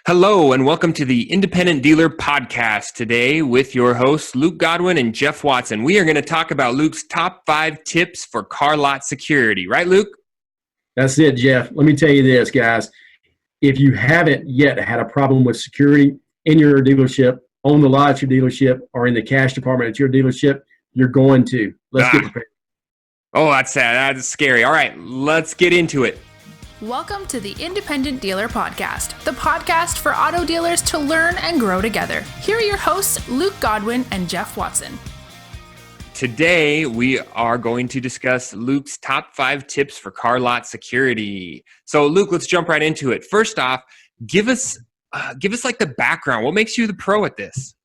Hello, and welcome to the Independent Dealer Podcast today with your hosts, Luke Godwin and Jeff Watson. We are going to talk about Luke's top 5 tips for car lot security. Right, Luke? That's it, Jeff. Let me tell you this, guys. If you haven't yet had a problem with security in your dealership, on the lot at your dealership, or in the cash department at your dealership, you're going to. Let's get prepared. Oh, that's sad. That's scary. All right, let's get into it. Welcome to the Independent Dealer Podcast, the podcast for auto dealers to learn and grow together. Here are your hosts, Luke Godwin and Jeff Watson. Today, we are going to discuss Luke's top 5 tips for car lot security. So, Luke, let's jump right into it. First off, give us like the background. What makes you the pro at this?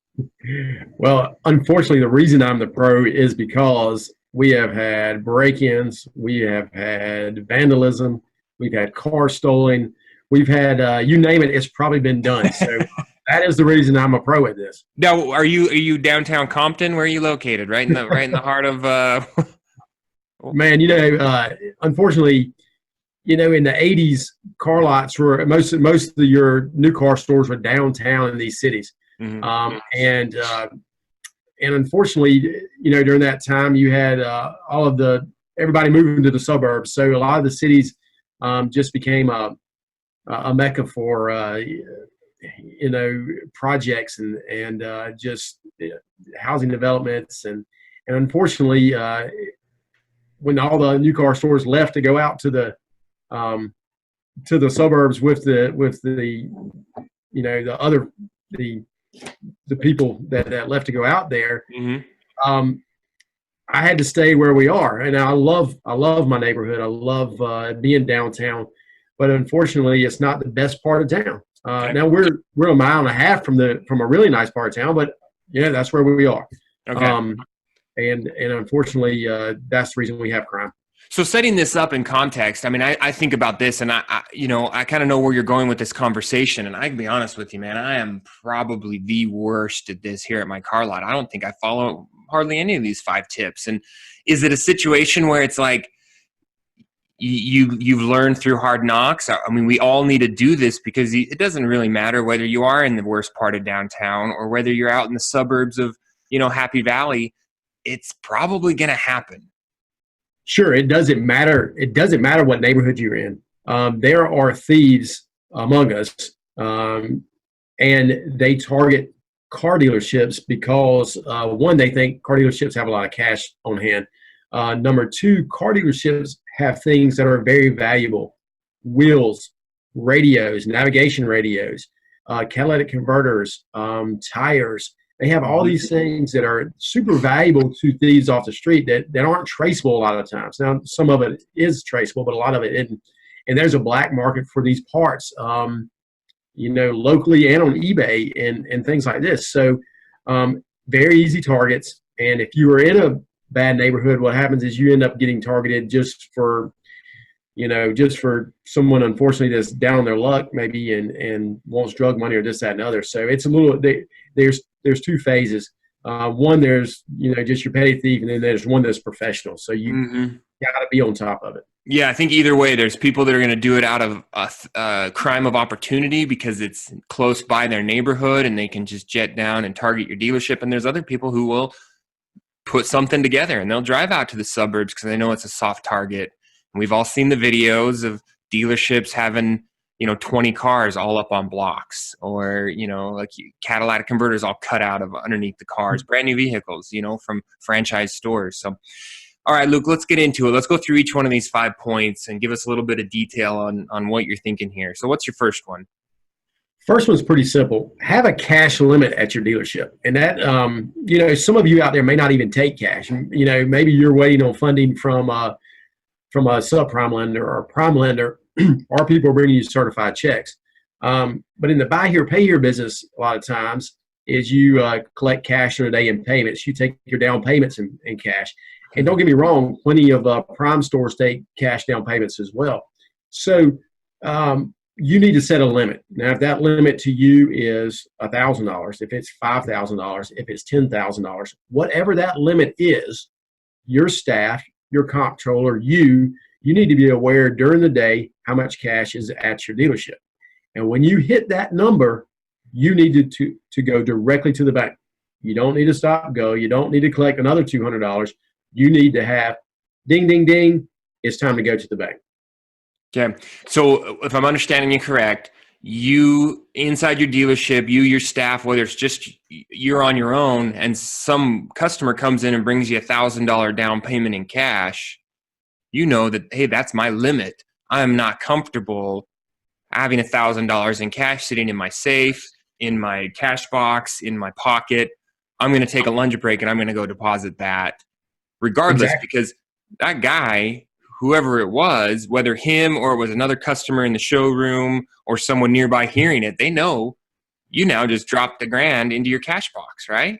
Well, unfortunately, the reason I'm the pro is because we have had break-ins, we have had vandalism, we've had cars stolen. We've had, you name it, it's probably been done. So that is the reason I'm a pro at this. Now, are you downtown Compton? Where are you located? Right in the heart of. Man, unfortunately, in the '80s, car lots were most of your new car stores were downtown in these cities, and unfortunately, during that time, you had everybody moving to the suburbs. So a lot of the cities just became a mecca for projects and just housing developments and unfortunately when all the new car stores left to go out to the suburbs with the people that left to go out there. I had to stay where we are, and I love my neighborhood. I love being downtown, but unfortunately, it's not the best part of town. Now we're a mile and a half from a really nice part of town, but that's where we are. Okay. And unfortunately, that's the reason we have crime. So setting this up in context, I mean, I think about this, and I kind of know where you're going with this conversation. And I can be honest with you, man, I am probably the worst at this here at my car lot. I don't think I follow hardly any of these 5 tips. And is it a situation where it's like you've learned through hard knocks? I mean, we all need to do this because it doesn't really matter whether you are in the worst part of downtown or whether you're out in the suburbs of, Happy Valley. It's probably going to happen. Sure. It doesn't matter. It doesn't matter what neighborhood you're in. There are thieves among us, and they target car dealerships because, one, they think car dealerships have a lot of cash on hand. Number 2, car dealerships have things that are very valuable: wheels, radios, navigation radios, catalytic converters, tires. They have all these things that are super valuable to thieves off the street that aren't traceable a lot of times. Now, some of it is traceable, but a lot of it isn't. And there's a black market for these parts, locally and on eBay and things like this. So very easy targets. And if you are in a bad neighborhood, what happens is you end up getting targeted just for someone, unfortunately, that's down on their luck maybe and wants drug money or this, that, and other. So it's a little there's 2 phases. One, there's just your petty thief, and then there's one that's professional. So you got to be on top of it. Yeah, I think either way, there's people that are going to do it out of a crime of opportunity because it's close by their neighborhood and they can just jet down and target your dealership. And there's other people who will put something together and they'll drive out to the suburbs because they know it's a soft target. And we've all seen the videos of dealerships having 20 cars all up on blocks, or like catalytic converters all cut out of underneath the cars, brand new vehicles, from franchise stores. So, all right, Luke, let's get into it. Let's go through each one of these 5 points and give us a little bit of detail on what you're thinking here. So what's your first one? First one's pretty simple. Have a cash limit at your dealership. And that, some of you out there may not even take cash. Maybe you're waiting on funding from a subprime lender or a prime lender, or people are bringing you certified checks. But in the buy here, pay here business, a lot of times is you collect cash on a day in payments. You take your down payments in cash. And don't get me wrong, plenty of prime stores take cash down payments as well. So you need to set a limit. Now, if that limit to you is $1,000, if it's $5,000, if it's $10,000, whatever that limit is, your staff, your comptroller, you need to be aware during the day how much cash is at your dealership. And when you hit that number, you need to go directly to the bank. You don't need to stop and go. You don't need to collect another $200. You need to have ding, ding, ding. It's time to go to the bank. Okay. So if I'm understanding you correct, you inside your dealership, your staff, whether it's just you're on your own and some customer comes in and brings you $1,000 down payment in cash, you know that, hey, that's my limit. I'm not comfortable having $1,000 in cash sitting in my safe, in my cash box, in my pocket. I'm going to take a lunch break and I'm going to go deposit that regardless, because that guy, whoever it was, whether him or it was another customer in the showroom or someone nearby hearing it, they know you now just dropped $1,000 into your cash box, right?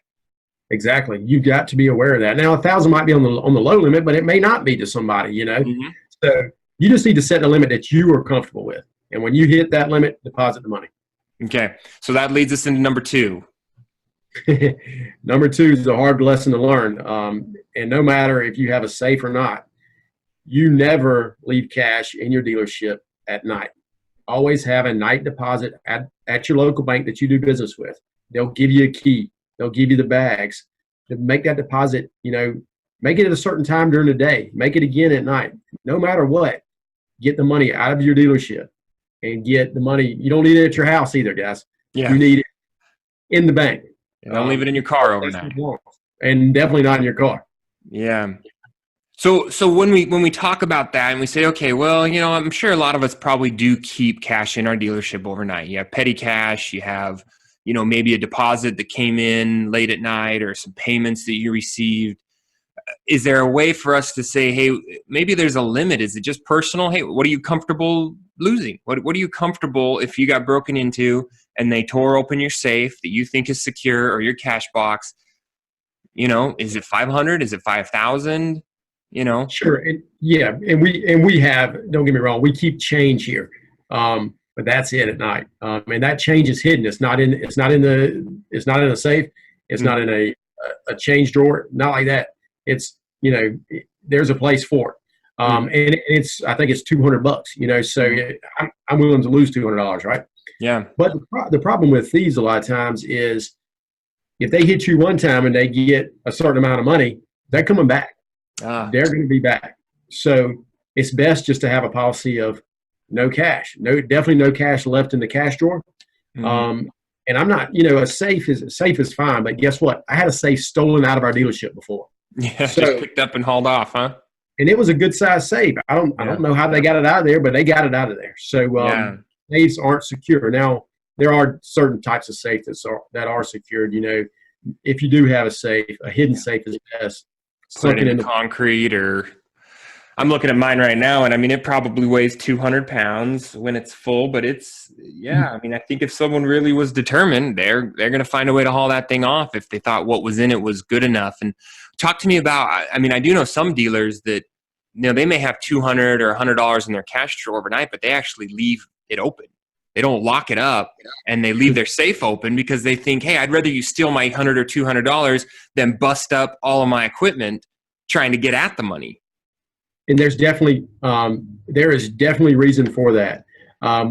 Exactly. You've got to be aware of that. Now, 1,000 might be on the low limit, but it may not be to somebody, Mm-hmm. So you just need to set a limit that you are comfortable with. And when you hit that limit, deposit the money. Okay. So that leads us into number 2. Number 2 is a hard lesson to learn. And no matter if you have a safe or not, you never leave cash in your dealership at night. Always have a night deposit at your local bank that you do business with. They'll give you a key. They'll give you the bags. To make that deposit, make it at a certain time during the day. Make it again at night. No matter what, get the money out of your dealership and get the money. You don't need it at your house either, guys. Yeah. You need it in the bank. And don't leave it in your car overnight. And definitely not in your car. Yeah. So when we talk about that and we say, okay, well, I'm sure a lot of us probably do keep cash in our dealership overnight. You have petty cash, you have, maybe a deposit that came in late at night or some payments that you received. Is there a way for us to say, hey, maybe there's a limit? Is it just personal? Hey, what are you comfortable losing? What are you comfortable if you got broken into and they tore open your safe that you think is secure or your cash box? Is it 500? Is it 5,000? Sure. And we have, don't get me wrong, we keep change here. But that's it at night. And that change is hidden. It's not in a safe. It's not in a change drawer. Not like that. It's, there's a place for it. And I think it's $200, so I'm willing to lose $200, right? Yeah. But the problem with thieves a lot of times is if they hit you one time and they get a certain amount of money, they're coming back. They're going to be back. So it's best just to have a policy of no cash, definitely no cash left in the cash drawer. Mm-hmm. And I'm not, a safe is fine, but guess what? I had a safe stolen out of our dealership before. Yeah, so, just picked up and hauled off, huh? And it was a good size safe. I don't know how they got it out of there, but they got it out of there. So safes aren't secure. Now there are certain types of safes that are secured. If you do have a safe, a hidden safe is best. Put it in concrete, or I'm looking at mine right now, and I mean it probably weighs 200 pounds when it's full. But it's I mean I think if someone really was determined, they're going to find a way to haul that thing off if they thought what was in it was good enough. And talk to me about. I mean I do know some dealers that they may have $200 or $100 in their cash drawer overnight, but they actually leave it open. They don't lock it up, and they leave their safe open because they think, hey, I'd rather you steal my $100 or $200 than bust up all of my equipment trying to get at the money. And there is definitely reason for that.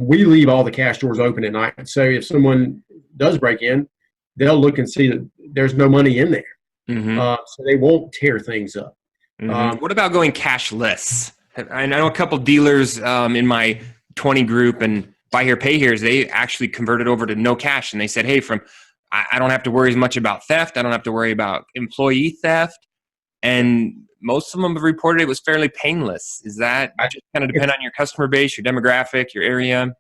We leave all the cash drawers open at night. So if someone does break in, they'll look and see that there's no money in there. Mm-hmm. So they won't tear things up. Mm-hmm. What about going cashless? I know a couple dealers in my 20 group and Buy Here, Pay Here's, they actually converted over to no cash. And they said, hey, I don't have to worry as much about theft. I don't have to worry about employee theft. And most of them have reported it was fairly painless. Is that just kind of depend on your customer base, your demographic, your area?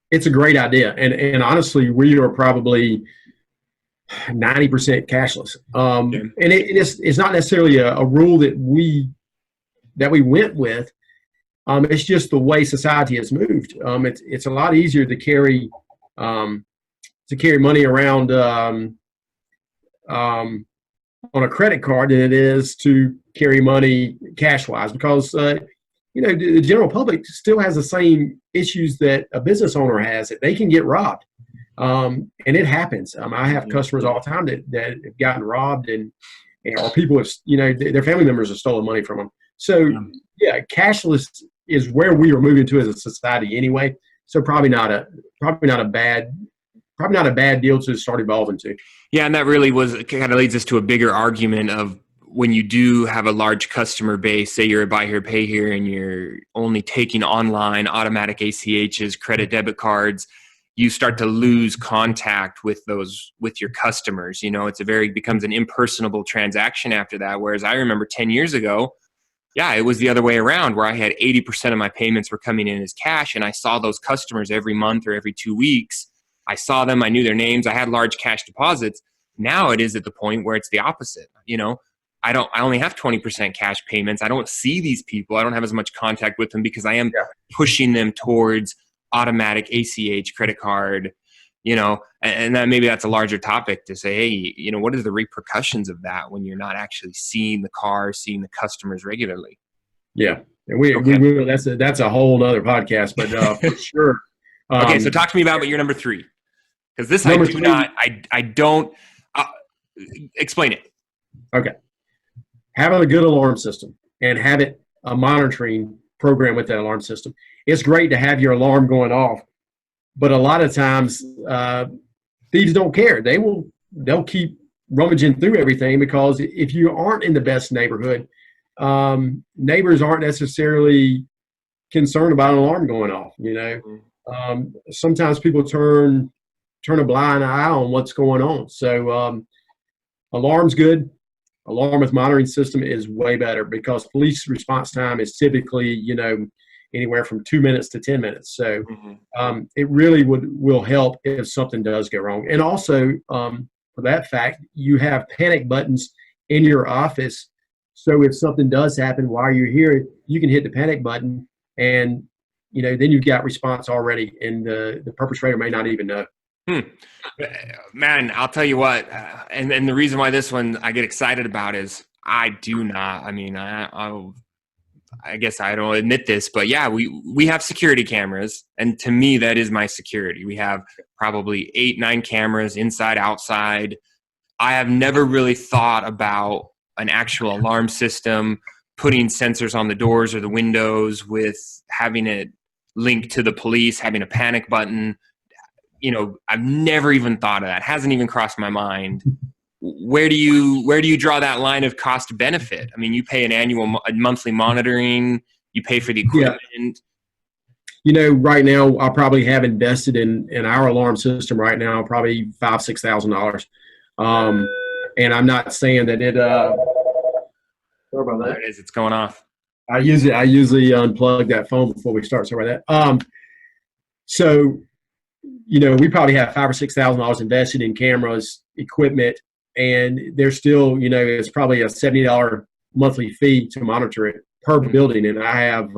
It's a great idea. And honestly, we are probably 90% cashless. And it's not necessarily a rule that we went with. It's just the way society has moved. It's a lot easier to carry money around on a credit card than it is to carry money cash-wise, because the general public still has the same issues that a business owner has, that they can get robbed, and it happens. I have customers all the time that have gotten robbed, and or people have their family members have stolen money from them. So cashless is where we are moving to as a society anyway. So probably not a bad deal to start evolving to. Yeah, and that really kind of leads us to a bigger argument of when you do have a large customer base, say you're a buy here, pay here, and you're only taking online automatic ACHs, credit debit cards, you start to lose contact with your customers. Becomes an impersonable transaction after that. Whereas I remember 10 years ago, yeah, it was the other way around where I had 80% of my payments were coming in as cash, and I saw those customers every month or every 2 weeks. I saw them, I knew their names, I had large cash deposits. Now it is at the point where it's the opposite. I only have 20% cash payments. I don't see these people. I don't have as much contact with them because I am pushing them towards automatic ACH, credit card, and then maybe that's a larger topic to say, hey, what are the repercussions of that when you're not actually seeing the car, seeing the customers regularly? Yeah. And we will, that's a whole other podcast, but for sure. Okay. So talk to me about your number 3, because this I don't explain it. Okay. Having a good alarm system and have it a monitoring program with that alarm system. It's great to have your alarm going off, but a lot of times thieves don't care. They'll keep rummaging through everything because if you aren't in the best neighborhood, neighbors aren't necessarily concerned about an alarm going off. Sometimes people turn a blind eye on what's going on. So alarm's good. Alarm with monitoring system is way better because police response time is typically, anywhere from 2 minutes to 10 minutes. So it really will help if something does go wrong. And also, for that fact, you have panic buttons in your office. So if something does happen while you're here, you can hit the panic button and, then you've got response already and the perpetrator may not even know. Man, I'll tell you what, and the reason why this one I get excited about is I guess I don't admit this, but yeah, we have security cameras, and to me that is my security. We have probably 8-9 cameras inside, outside. I have never really thought about an actual alarm system, putting sensors on the doors or the windows with having it linked to the police, having a panic button. I've never even thought of that. Hasn't even crossed my mind. Where do you draw that line of cost benefit? I mean, you pay a monthly monitoring, you pay for the equipment. Right now I probably have invested in our alarm system right now, probably $5,000-$6,000. And I'm not saying that it, sorry about that. There it is. It's going off. I usually unplug that phone before we start. Sorry about that. So, we probably have $5,000 or $6,000 invested in cameras, equipment, and there's still, it's probably a $70 monthly fee to monitor it per building. And I have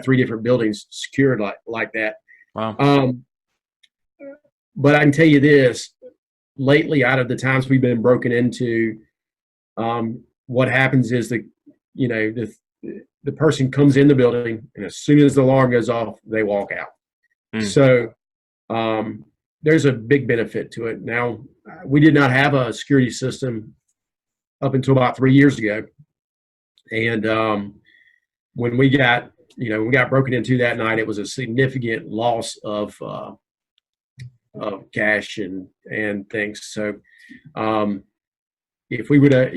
3 different buildings secured like that. Wow. But I can tell you this, lately, out of the times we've been broken into, what happens is the person comes in the building, and as soon as the alarm goes off, they walk out. So there's a big benefit to it. Now, we did not have a security system up until about 3 years ago. And when we got broken into that night, it was a significant loss of cash and things. So if we would have,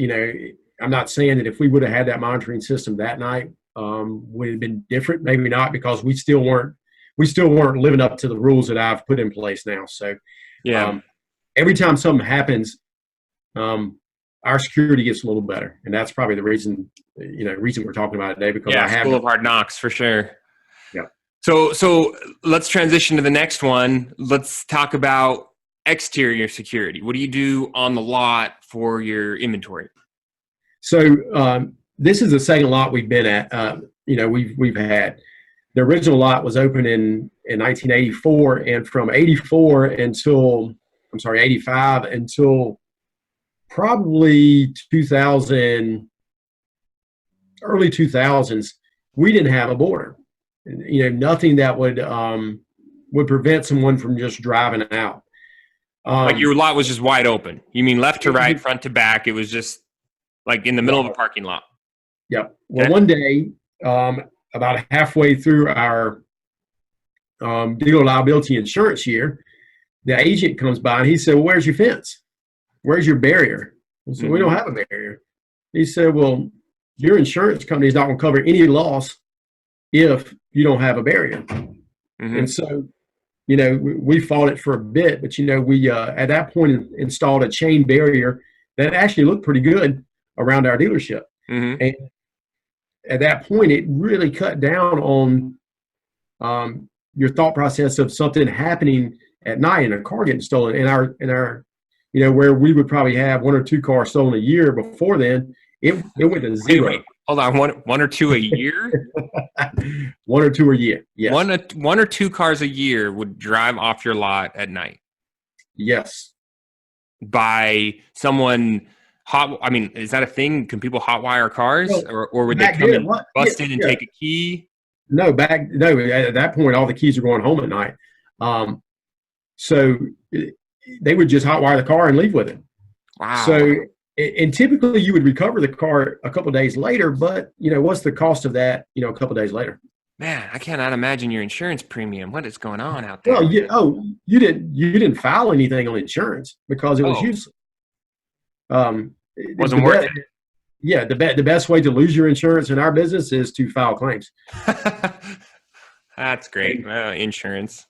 I'm not saying that if we would have had that monitoring system that night, would it have been different? Maybe not, because we still weren't living up to the rules that I've put in place now. So every time something happens, our security gets a little better. And that's probably the reason we're talking about it today, because I have School of Hard Knocks for sure. Yeah. So let's transition to the next one. Let's talk about exterior security. What do you do on the lot for your inventory? So this is the second lot we've been at. We've had. The original lot was opened in 1984, and from 85 until probably early 2000s, we didn't have a border. Nothing that would prevent someone from just driving out. Like your lot was just wide open. You mean left to right, front to back? It was just like in the middle of a parking lot. Yep. Well, one day, about halfway through our dealer liability insurance year, the agent comes by and he said, well, where's your fence? Where's your barrier? I said, we don't have a barrier. He said, well, your insurance company is not going to cover any loss if you don't have a barrier. And so, we fought it for a bit, but, we at that point installed a chain barrier that actually looked pretty good around our dealership. And at that point, it really cut down on your thought process of something happening at night and a car getting stolen. In our where we would probably have 1 or 2 cars stolen a year before then, it went to zero. Wait. Hold on, one or two a year? 1 or 2 a year, yes. One or 2 cars a year would drive off your lot at night. Yes. By someone is that a thing? Can people hotwire cars, or would they come and bust in and take a key? No, at that point, all the keys are going home at night. So they would just hotwire the car and leave with it. Wow. So, and typically you would recover the car a couple of days later, but what's the cost of that? A couple of days later. Man, I cannot imagine your insurance premium. What is going on out there? Well, you didn't file anything on insurance because it was useless. Wasn't worth it. Yeah, the best way to lose your insurance in our business is to file claims. That's great. Insurance.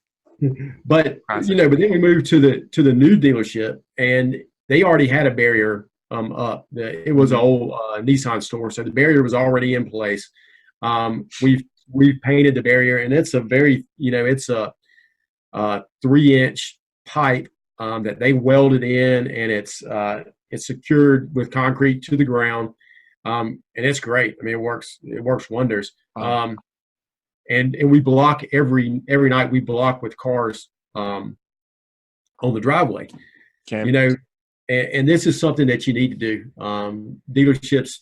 But but then we moved to the new dealership, and they already had a barrier up. It was an old Nissan store, so the barrier was already in place. We've painted the barrier, and it's a very it's a 3-inch pipe that they welded in, and it's secured with concrete to the ground, and it's great. I mean, it works wonders. Wow. And we block every night. We block with cars on the driveway. Okay. And this is something that you need to do. Dealerships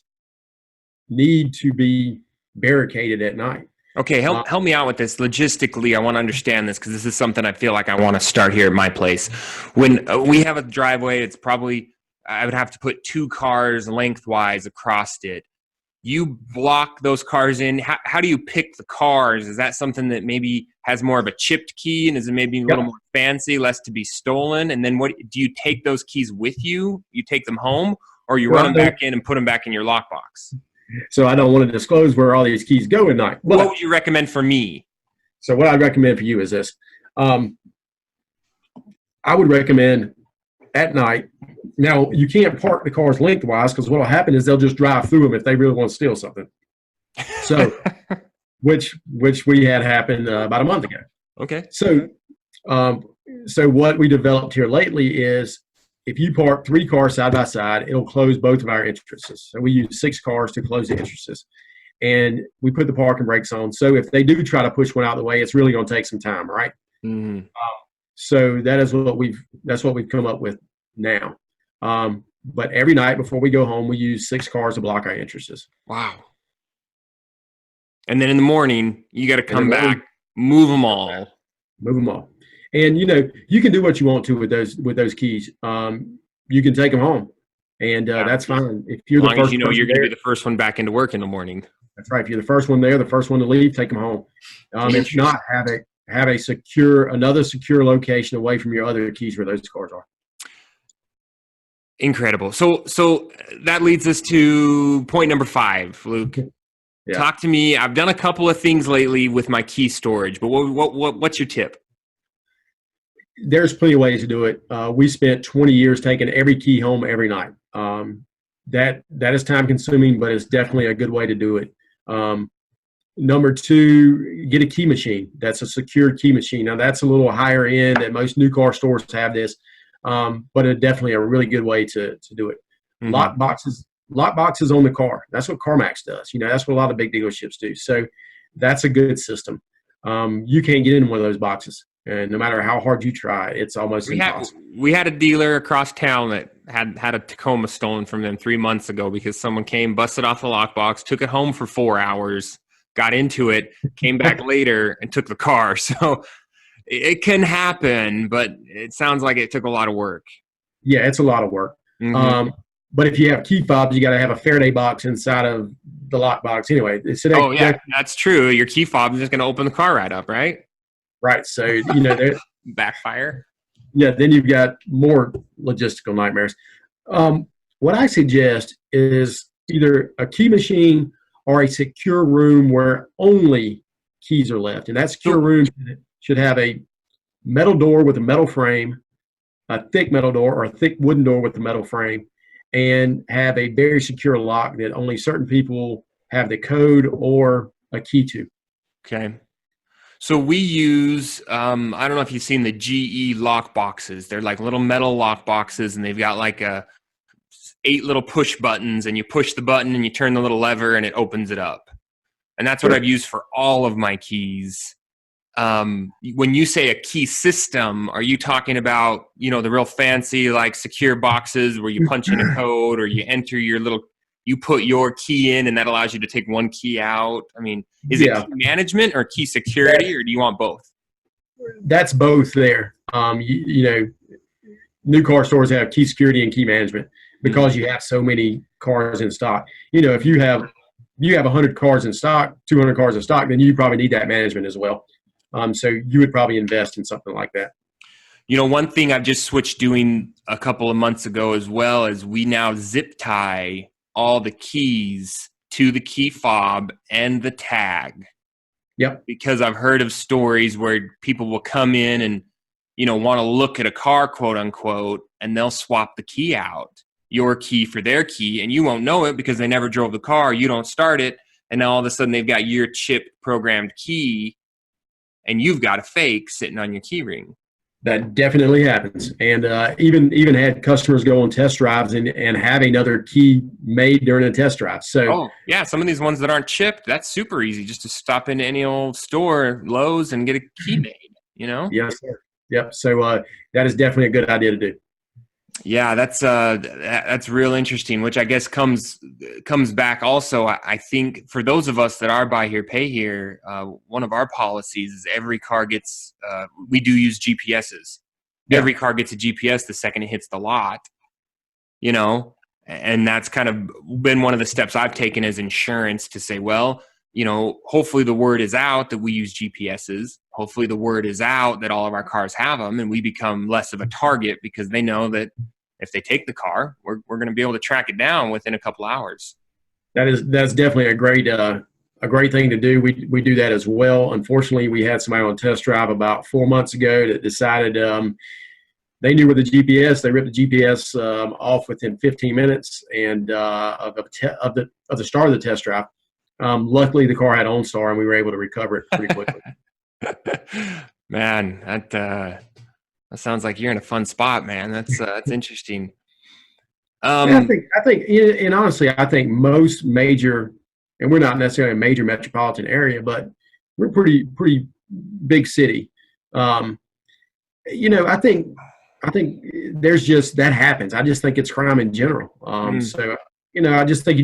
need to be barricaded at night. Okay, help me out with this. Logistically, I want to understand this because this is something I feel like I want to start here at my place. When we have a driveway, it's probably, I would have to put 2 cars lengthwise across it. You block those cars in. How do you pick the cars? Is that something that maybe has more of a chipped key, and is it maybe a little more fancy, less to be stolen? And then what do you take those keys with you? You take them home, or you run them back in and put them back in your lockbox? So I don't want to disclose where all these keys go at night. What would you recommend for me? So what I'd recommend for you is this. I would recommend at night. Now, you can't park the cars lengthwise because what will happen is they'll just drive through them if they really want to steal something. So, which we had happen about a month ago. Okay. So what we developed here lately is if you park 3 cars side by side, it'll close both of our entrances. So we use 6 cars to close the entrances. And we put the parking brakes on. So if they do try to push one out of the way, it's really going to take some time, right? Mm-hmm. So that's what we've come up with now. But every night before we go home, we use 6 cars to block our entrances. Wow. And then in the morning, you got to come back, move them all. Move them all. And, you can do what you want to with those keys. You can take them home, and that's fine. If you're the first, you're going to be the first one back into work in the morning. That's right. If you're the first one there, the first one to leave, take them home. If not, have another secure location away from your other keys where those cars are. Incredible. So that leads us to point number 5, Luke. Yeah. Talk to me. I've done a couple of things lately with my key storage, but what's your tip? There's plenty of ways to do it. We spent 20 years taking every key home every night. That is time consuming, but it's definitely a good way to do it. Number 2, get a key machine. That's a secured key machine. Now that's a little higher end, and most new car stores have this. But it's definitely a really good way to do it. Mm-hmm. Lock boxes on the car. That's what CarMax does. That's what a lot of big dealerships do. So that's a good system. You can't get in one of those boxes, and no matter how hard you try, it's almost impossible. We had a dealer across town that had a Tacoma stolen from them 3 months ago because someone came, busted off the lockbox, took it home for 4 hours, got into it, came back later, and took the car. So it can happen, but it sounds like it took a lot of work. Yeah, it's a lot of work. Mm-hmm. But if you have key fobs, you got to have a Faraday box inside of the lockbox anyway. That's true. Your key fob is just going to open the car right up, right? Right. So, you know, Backfire. yeah, then you've got more logistical nightmares. What I suggest is either a key machine or a secure room where only keys are left. And that secure So, room should have a metal door with a metal frame, a thick metal door or a thick wooden door with the metal frame, and have a very secure lock that only certain people have the code or a key to. okay. So we use, I don't know if you've seen the GE lock boxes. They're like little metal lock boxes, and they've got like 8 little push buttons, and you push the button and you turn the little lever and it opens it up. And that's what I've used for all of my keys. When you say a key system, are you talking about, the real fancy, like secure boxes where you punch in a code or you enter you put your key in and that allows you to take one key out? I mean, is it key management or key security, or do you want both? That's both there. New car stores have key security and key management because you have so many cars in stock. If you have 100 cars in stock, 200 cars in stock, then you probably need that management as well. So you would probably invest in something like that. One thing I've just switched doing a couple of months ago as well is we now zip tie all the keys to the key fob and the tag. Yep. Because I've heard of stories where people will come in and, want to look at a car, quote unquote, and they'll swap the key out, your key for their key, and you won't know it because they never drove the car. You don't start it. And now all of a sudden they've got your chip programmed key and you've got a fake sitting on your key ring. That definitely happens. And even had customers go on test drives and have another key made during a test drive. So, yeah, some of these ones that aren't chipped, that's super easy just to stop into any old store, Lowe's, and get a key made, Yes, sir. Yep. So that is definitely a good idea to do. Yeah, that's real interesting, which I guess comes back also. I think for those of us that are buy here, pay here, one of our policies is every car gets, we do use GPSs. Yeah. Every car gets a GPS the second it hits the lot, and that's kind of been one of the steps I've taken as insurance to say, well, hopefully the word is out that we use GPSs. Hopefully the word is out that all of our cars have them, and we become less of a target because they know that if they take the car, we're going to be able to track it down within a couple hours. That's definitely a great thing to do. We do that as well. Unfortunately, we had somebody on test drive about 4 months ago that decided they knew where the GPS. They ripped the GPS off within 15 minutes and of the start of the test drive. Luckily, the car had OnStar, and we were able to recover it pretty quickly. Man, that sounds like you're in a fun spot, man. That's interesting. I think, and honestly, I think most major, and we're not necessarily a major metropolitan area, but we're pretty big city. I think there's just that happens. I just think it's crime in general. So I just think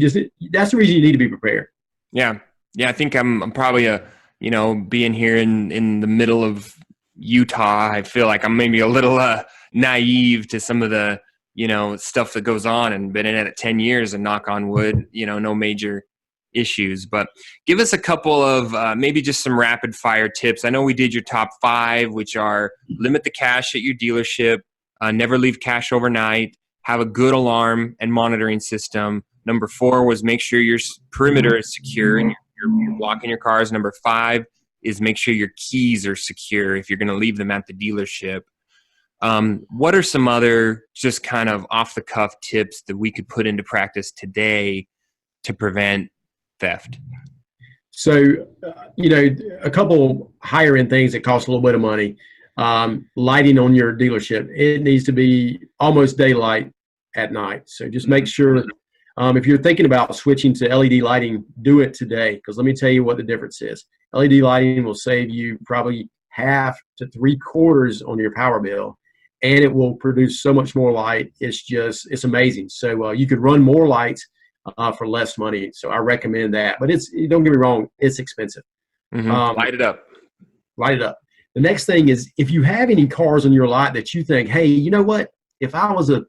that's the reason you need to be prepared. Yeah. I think I'm probably being here in the middle of Utah, I feel like I'm maybe a little naive to some of the, stuff that goes on, and been in it 10 years and knock on wood, no major issues. But give us a couple of maybe just some rapid fire tips. I know we did your top 5, which are limit the cash at your dealership, never leave cash overnight, have a good alarm and monitoring system. Number 4 was make sure your perimeter is secure and you're blocking your cars. Number 5 is make sure your keys are secure if you're going to leave them at the dealership. What are some other just kind of off-the-cuff tips that we could put into practice today to prevent theft? So, a couple higher-end things that cost a little bit of money. Lighting on your dealership. It needs to be almost daylight at night. So just make sure if you're thinking about switching to LED lighting, do it today, because let me tell you what the difference is. LED lighting will save you probably half to 3/4 on your power bill, and it will produce so much more light. It's amazing. So you could run more lights for less money. So I recommend that. But don't get me wrong, it's expensive. Light it up. Light it up. The next thing is, if you have any cars on your lot that you think, hey, you know what? If I was a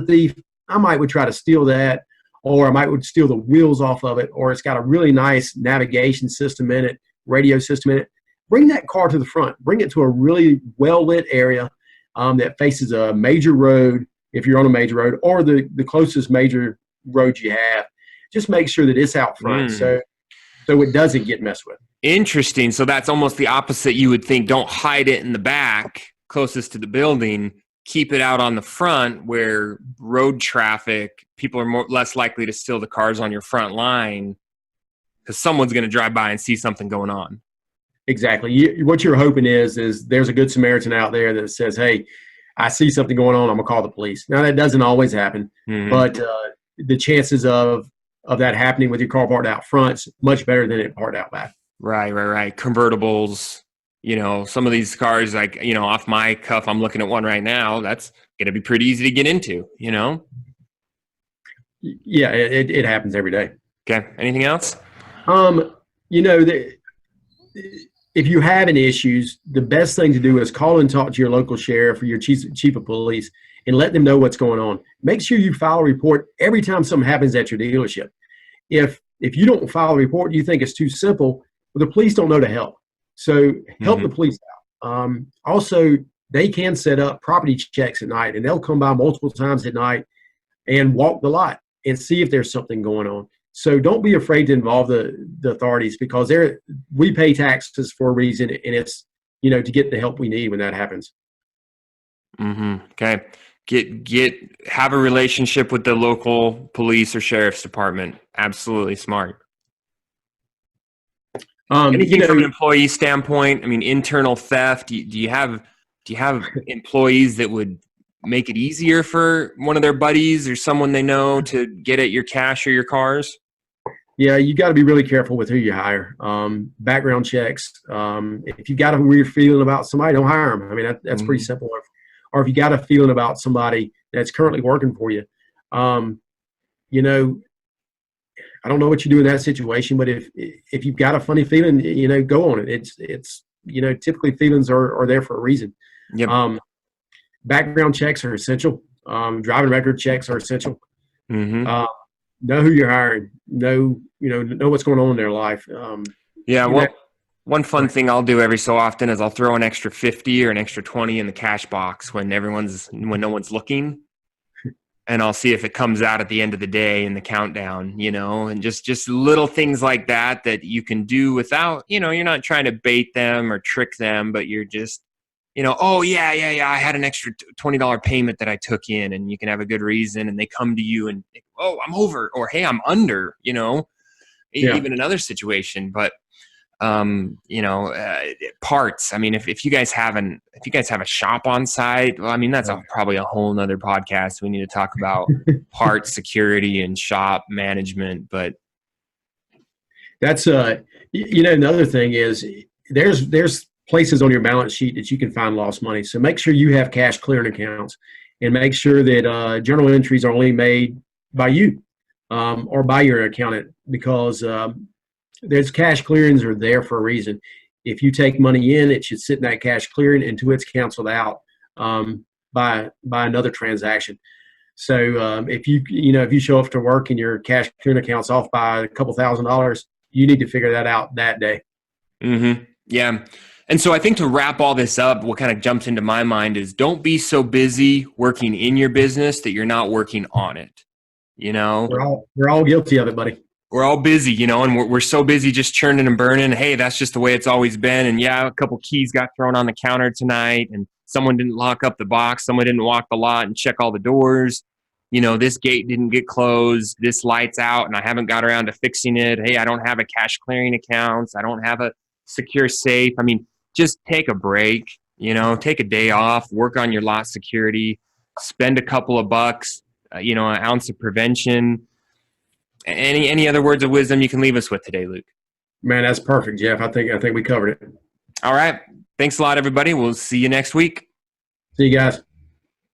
thief, I would try to steal that, or I would steal the wheels off of it, or it's got a really nice navigation system in it, radio system in it. bring that car to the front. Bring it to a really well-lit area that faces a major road, if you're on a major road, or the closest major road you have. Just make sure that it's out front so it doesn't get messed with. Interesting. So that's almost the opposite. You would think, don't hide it in the back closest to the building. Keep it out on the front where road traffic, people are less likely to steal the cars on your front line because someone's going to drive by and see something going on. Exactly. What you're hoping is there's a good Samaritan out there that says, hey, I see something going on, I'm going to call the police. Now, that doesn't always happen, but the chances of that happening with your car parked out front is much better than it parked out back. Right. Convertibles, some of these cars, like, off my cuff, I'm looking at one right now. That's going to be pretty easy to get into, Yeah, it happens every day. Okay. Anything else? If you have any issues, the best thing to do is call and talk to your local sheriff or your chief of police and let them know what's going on. Make sure you file a report every time something happens at your dealership. If you don't file a report, you think it's too simple, well, the police don't know to help. So help the police out. Also, they can set up property checks at night, and they'll come by multiple times at night and walk the lot and see if there's something going on. So don't be afraid to involve the authorities, because we pay taxes for a reason, and it's to get the help we need when that happens. Okay. Have a relationship with the local police or sheriff's department. Absolutely smart. Anything from an employee standpoint? I mean, internal theft. Do you have employees that would make it easier for one of their buddies or someone they know to get at your cash or your cars? Yeah, you got to be really careful with who you hire. Background checks. If you got a weird feeling about somebody, don't hire them. I mean, that's pretty simple. Or if you got a feeling about somebody that's currently working for you, I don't know what you do in that situation, but if you've got a funny feeling, go on it. It's typically feelings are there for a reason. Yep. Background checks are essential. Driving record checks are essential. Know who you're hiring. Know what's going on in their life. One fun thing I'll do every so often is I'll throw an extra 50 or an extra 20 in the cash box when no one's looking, and I'll see if it comes out at the end of the day in the countdown, and just little things like that you can do without, you're not trying to bait them or trick them, but you're just, oh yeah, I had an extra $20 payment that I took in, and you can have a good reason, and they come to you and, oh, I'm over, or hey, I'm under, even another situation. But parts. I mean, if you guys have a shop on site, well, I mean, that's probably a whole nother podcast. We need to talk about parts security and shop management. But that's another thing is there's places on your balance sheet that you can find lost money. So make sure you have cash clearing accounts, and make sure that journal entries are only made by you or by your accountant, because there's cash clearings are there for a reason. If you take money in, it should sit in that cash clearing until it's canceled out by another transaction. So if you show up to work and your cash clearing account's off by a couple $1,000s, you need to figure that out that day. Yeah. And so I think to wrap all this up, what kind of jumps into my mind is, don't be so busy working in your business that you're not working on it. We're all guilty of it, buddy. We're all busy, and we're so busy just churning and burning. Hey, that's just the way it's always been. And yeah, a couple keys got thrown on the counter tonight, and someone didn't lock up the box. Someone didn't walk the lot and check all the doors. This gate didn't get closed. This light's out, and I haven't got around to fixing it. Hey, I don't have a cash clearing account. I don't have a secure safe. I mean, just take a break, take a day off, work on your lot security, spend a couple of bucks, an ounce of prevention. Any other words of wisdom you can leave us with today, Luke? Man, that's perfect, Jeff. I think we covered it. All right. Thanks a lot, everybody. We'll see you next week. See you guys.